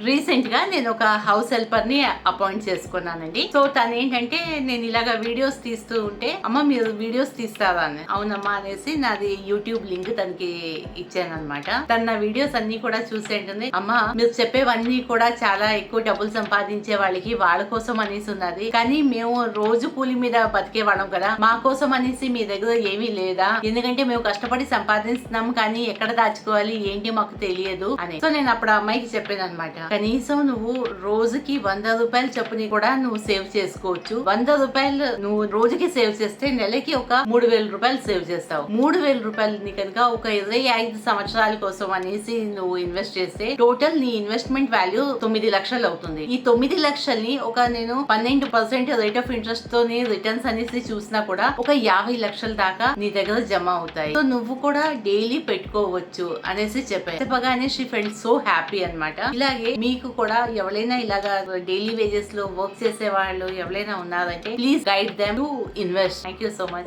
Recent గా నేను ఒక హౌస్ హెల్పర్ ని అపాయింట్ చేసుకున్నానండి. సో తను ఏంటంటే నేను ఇలాగా వీడియోస్ తీస్తూ ఉంటే అమ్మ మీరు వీడియోస్ తీస్తారా అని, అవునమ్మా అనేసి నాది యూట్యూబ్ లింక్ తనకి ఇచ్చాను అనమాట. తన నా వీడియోస్ అన్ని కూడా చూసేంటుంది, అమ్మ మీరు చెప్పేవన్నీ కూడా చాలా ఎక్కువ డబ్బులు సంపాదించే వాళ్ళకి వాళ్ళ కోసం అనేసి ఉన్నది, కానీ మేము రోజు కూలి మీద బతికేవాళ్ళం కదా, మా కోసం అనేసి మీ దగ్గర ఏమీ లేదా, ఎందుకంటే మేము కష్టపడి సంపాదిస్తున్నాం కానీ ఎక్కడ దాచుకోవాలి ఏంటి మాకు తెలియదు అని. సో నేను అప్పుడు అమ్మాయికి చెప్పాను అనమాట, కనీసం నువ్వు రోజుకి 100 రూపాయలు చొప్పుని కూడా నువ్వు సేవ్ చేసుకోవచ్చు. 100 రూపాయలు నువ్వు రోజుకి సేవ్ చేస్తే నెలకి ఒక 3000 రూపాయలు సేవ్ చేస్తావు. 3000 రూపాయలని కనుక ఒక 25 సంవత్సరాల కోసం అనేసి నువ్వు ఇన్వెస్ట్ చేస్తే టోటల్ నీ ఇన్వెస్ట్మెంట్ వాల్యూ 9 లక్షలు అవుతుంది. ఈ 9 లక్షల్ని ఒక నేను 12% రేట్ ఆఫ్ ఇంట్రెస్ట్ తోని రిటర్న్స్ అనేసి చూసినా కూడా ఒక 50 లక్షల దాకా నీ దగ్గర జమ అవుతాయి. సో నువ్వు కూడా డైలీ పెట్టుకోవచ్చు అనేసి చెప్పాను. చెప్పగానే షీ ఫెల్ట్ సో హ్యాపీ అన్నమాట. ఇలాగే మీకు కూడా ఎవరైనా ఇలాగా డైలీ వేజెస్ లో వర్క్ చేసే వాళ్ళు ఎవరైనా ఉన్నారంటే please guide them to invest. Thank you so much.